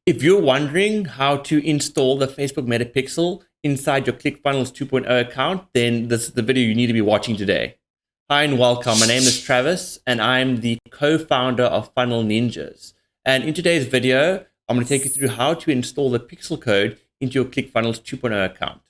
If you're wondering how to install the Facebook Meta Pixel inside your Clickfunnels 2.0 account, then this is the video you need to be watching today. Hi and welcome. My name is Travis and I'm the co-founder of Funnel Ninjas. And in today's video, I'm going to take you through how to install the pixel code into your Clickfunnels 2.0 account.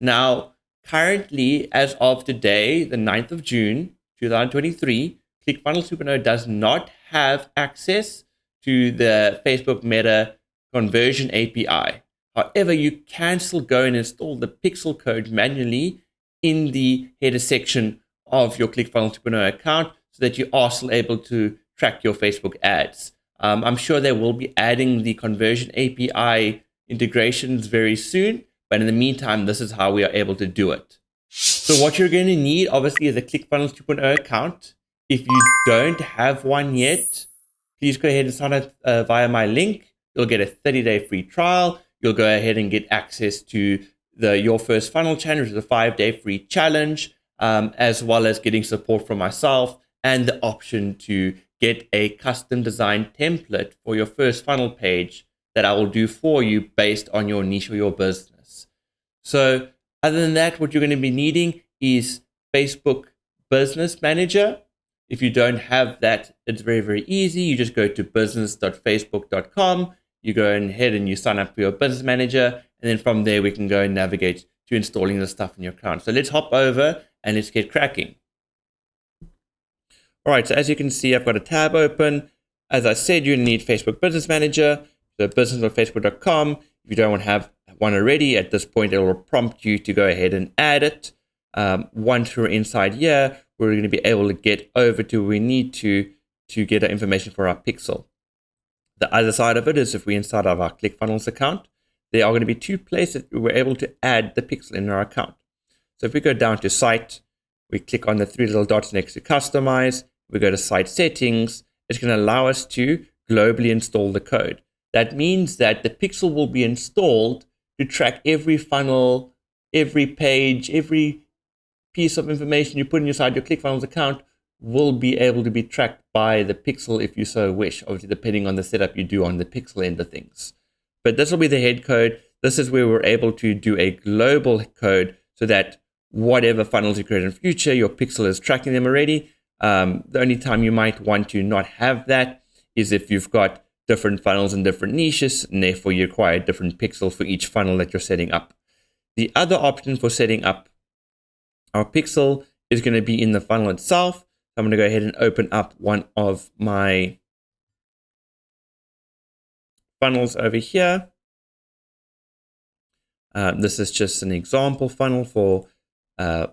Now, currently, as of today, the 9th of June, 2023, Clickfunnels 2.0 does not have access to the Facebook Meta conversion API. However, you can still go and install the pixel code manually in the header section of your Clickfunnels 2.0 account so that you are still able to track your Facebook ads. I'm sure they will be adding the conversion API integrations very soon, but in the meantime, this is how we are able to do it. So what you're going to need, obviously, is a Clickfunnels 2.0 account. If you don't have one yet, please go ahead and sign up via my link. You'll get a 30-day free trial. You'll go ahead and get access to Your First Funnel Challenge, which is a 5-day free challenge, as well as getting support from myself and the option to get a custom designed template for your first funnel page that I will do for you based on your niche or your business. So other than that, what you're going to be needing is Facebook Business Manager. If you don't have that, it's very, very easy. You just go to business.facebook.com. You go ahead and you sign up for your business manager. And then from there, we can go and navigate to installing the stuff in your account. So let's hop over and let's get cracking. All right, so as you can see, I've got a tab open. As I said, you need Facebook Business Manager, so business.facebook.com. If you don't have one already, at this point, it will prompt you to go ahead and add it. Once we're inside here, we're going to be able to get over to where we need to get our information for our pixel. The other side of it is if we're inside of our ClickFunnels account, there are going to be two places we're able to add the pixel in our account. So if we go down to Site, we click on the three little dots next to Customize, we go to Site Settings, it's going to allow us to globally install the code. That means that the pixel will be installed to track every funnel, every page, every piece of information you put inside your ClickFunnels account will be able to be tracked by the pixel if you so wish, obviously depending on the setup you do on the pixel end of things. But this will be the head code. This is where we're able to do a global code so that whatever funnels you create in the future, your pixel is tracking them already. The only time you might want to not have that is if you've got different funnels and different niches, and therefore you require a different pixel for each funnel that you're setting up. The other option for setting up our pixel is going to be in the funnel itself. I'm going to go ahead and open up one of my funnels over here. This is just an example funnel for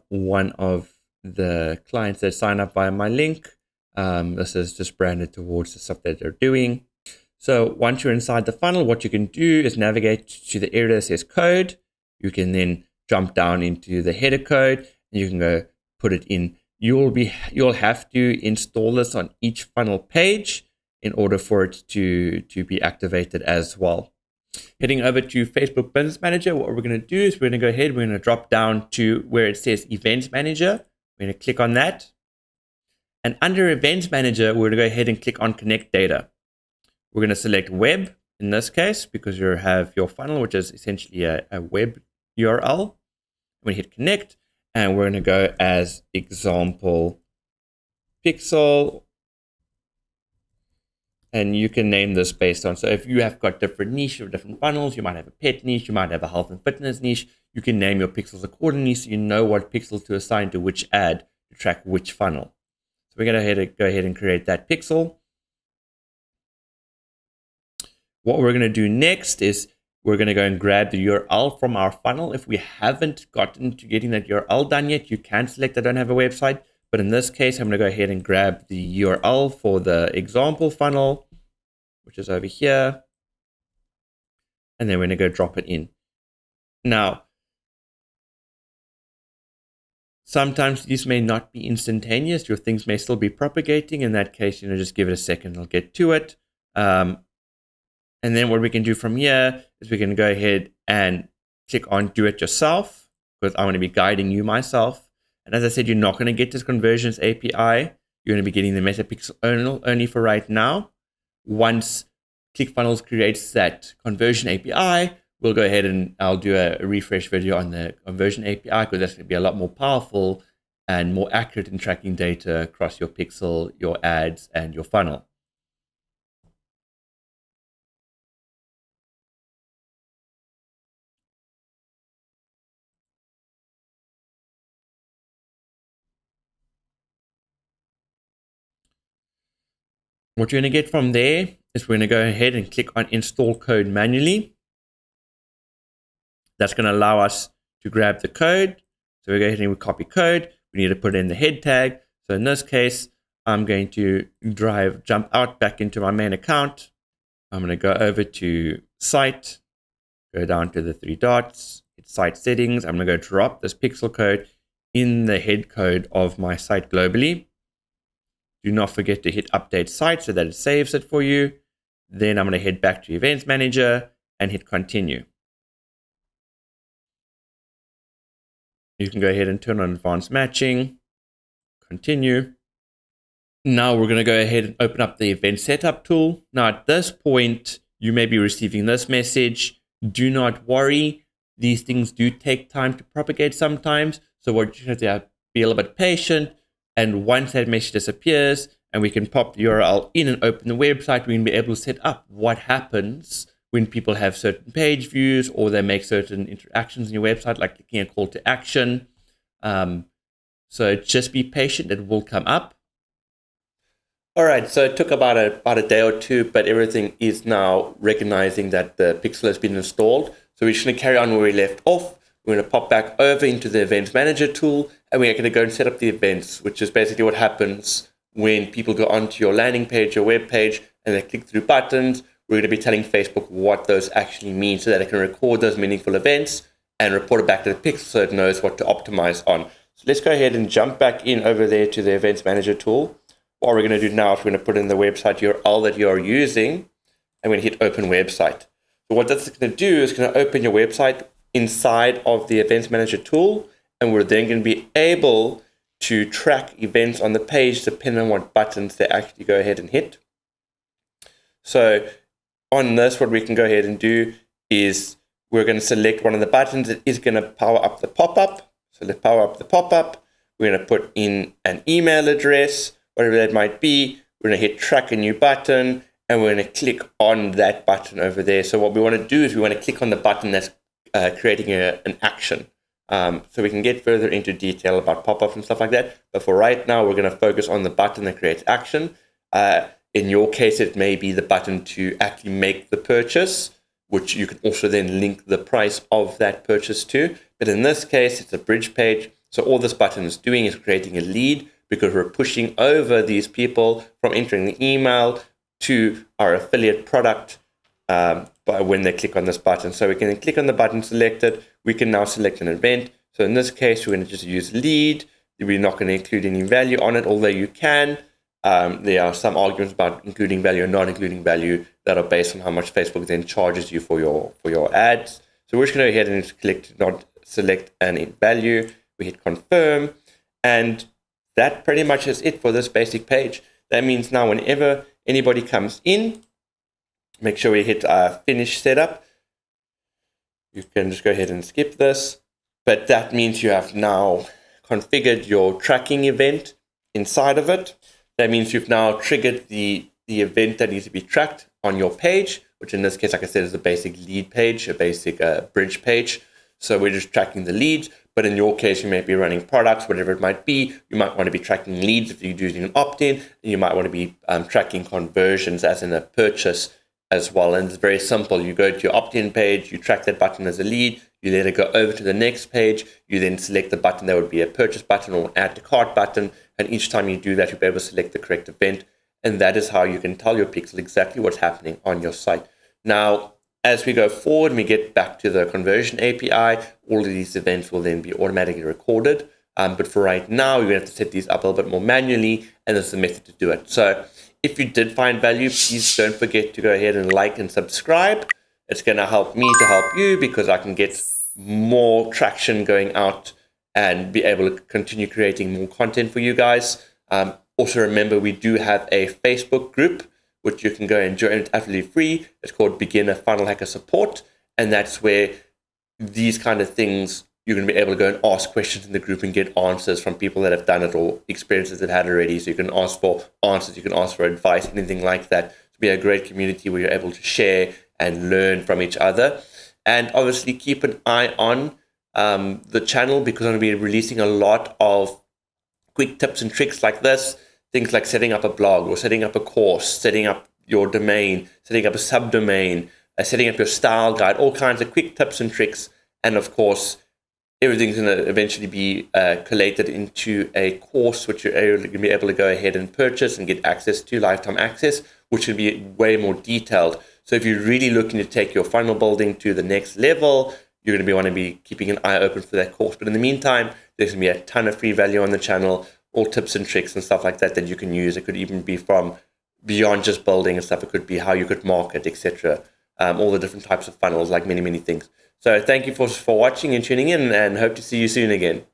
one of the clients that sign up via my link. This is just branded towards the stuff that they're doing. So once you're inside the funnel, what you can do is navigate to the area that says code. You can then jump down into the header code and you can go put it in. You'll have to install this on each funnel page in order for it to be activated as well. Heading over to Facebook Business Manager, what we're going to do is we're going to go ahead, we're going to drop down to where it says Events Manager. We're going to click on that. And under Events Manager, we're going to go ahead and click on Connect Data. We're going to select Web in this case because you have your funnel, which is essentially a web URL. We hit Connect and we're going to go as example pixel. And you can name this based on, so if you have got different niche or different funnels, you might have a pet niche, you might have a health and fitness niche, you can name your pixels accordingly so you know what pixel to assign to which ad to track which funnel. So we're going to go ahead and create that pixel. What we're going to do next is we're going to go and grab the URL from our funnel. If we haven't gotten to getting that URL done yet, you can select I don't have a website. But in this case, I'm going to go ahead and grab the URL for the example funnel, which is over here. And then we're going to go drop it in. Now, sometimes these may not be instantaneous. Your things may still be propagating. In that case, just give it a second. I'll get to it. And then what we can do from here is we can go ahead and click on Do It Yourself because I want to be guiding you myself. And as I said, you're not going to get this conversions API. You're going to be getting the MetaPixel only for right now. Once ClickFunnels creates that conversion API, we'll go ahead and I'll do a refresh video on the conversion API, because that's going to be a lot more powerful and more accurate in tracking data across your pixel, your ads, and your funnel. What you're going to get from there is we're going to go ahead and click on install code manually. That's going to allow us to grab the code. So we go ahead and we copy code. We need to put in the head tag. So in this case, I'm going to jump out back into my main account. I'm going to go over to site, go down to the 3 dots, hit site settings. I'm going to go drop this pixel code in the head code of my site globally. Do not forget to hit update site so that it saves it for you. Then I'm going to head back to Events Manager and hit continue. You can go ahead and turn on advanced matching, continue. Now we're going to go ahead and open up the event setup tool. Now at this point, you may be receiving this message. Do not worry. These things do take time to propagate sometimes. So what you have to be a little bit patient. And once that message disappears and we can pop the URL in and open the website, we can be able to set up what happens when people have certain page views or they make certain interactions in your website, like clicking a call to action. So just be patient, it will come up. All right, so it took about a day or two, but everything is now recognizing that the pixel has been installed. So we're just going to carry on where we left off. We're going to pop back over into the Events Manager tool, and we're going to go and set up the events, which is basically what happens when people go onto your landing page, your web page, and they click through buttons. We're going to be telling Facebook what those actually mean so that it can record those meaningful events and report it back to the pixel so it knows what to optimize on. So let's go ahead and jump back in over there to the Events Manager tool. What we're going to do now is we're going to put in the website URL that you are using, and we're going to hit Open Website. So what that's going to do is going to open your website inside of the Events Manager tool, and we're then going to be able to track events on the page depending on what buttons they actually go ahead and hit. So on this, what we can go ahead and do is we're going to select one of the buttons that is going to power up the pop-up. So let's power up the pop-up. We're going to put in an email address, whatever that might be. We're going to hit track a new button, and we're going to click on that button over there. So what we want to do is we want to click on the button that's creating an action. So we can get further into detail about pop-ups and stuff like that. But for right now, we're going to focus on the button that creates action. In your case, it may be the button to actually make the purchase, which you can also then link the price of that purchase to. But in this case, it's a bridge page. So all this button is doing is creating a lead, because we're pushing over these people from entering the email to our affiliate product by when they click on this button. So we can click on the button selected. We can now select an event. So in this case, we're going to just use lead. We're not going to include any value on it, although you can. There are some arguments about including value or not including value that are based on how much Facebook then charges you for your ads. So we're just going to go ahead and click not select any value. We hit confirm, and that pretty much is it for this basic page. That means now whenever anybody comes in, make sure we hit finish setup. You can just go ahead and skip this, but that means you have now configured your tracking event inside of it. That means you've now triggered the event that needs to be tracked on your page, which in this case, like I said, is a basic lead page, a basic bridge page. So we're just tracking the leads. But in your case, you may be running products, whatever it might be. You might want to be tracking leads if you're using an opt-in. You might want to be tracking conversions as in a purchase as well. And it's very simple. You go to your opt-in page, you track that button as a lead, you let it go over to the next page, you then select the button that would be a purchase button or an add to cart button. And each time you do that, you'll be able to select the correct event. And that is how you can tell your pixel exactly what's happening on your site. Now, as we go forward and we get back to the conversion API, all of these events will then be automatically recorded. But for right now, you're going to have to set these up a little bit more manually, and there's a method to do it. So if you did find value, please don't forget to go ahead and like and subscribe. It's going to help me to help you, because I can get more traction going out and be able to continue creating more content for you guys. Also remember, we do have a Facebook group, which you can go and join. It's absolutely free. It's called Beginner Funnel Hacker Support. And that's where these kind of things, you're going to be able to go and ask questions in the group and get answers from people that have done it or experiences they've had already. So you can ask for answers, you can ask for advice, anything like that. To be a great community where you're able to share and learn from each other. And obviously keep an eye on the channel, because I'm going to be releasing a lot of quick tips and tricks like this. Things like setting up a blog or setting up a course, setting up your domain, setting up a subdomain, setting up your style guide, all kinds of quick tips and tricks. And of course, everything's going to eventually be collated into a course, which you're going to be able to go ahead and purchase and get access to, lifetime access, which will be way more detailed. So if you're really looking to take your funnel building to the next level, you're going to want to be keeping an eye open for that course. But in the meantime, there's going to be a ton of free value on the channel, all tips and tricks and stuff like that that you can use. It could even be from beyond just building and stuff. It could be how you could market, etc. All the different types of funnels, like many, many things. So thank you for watching and tuning in, and hope to see you soon again.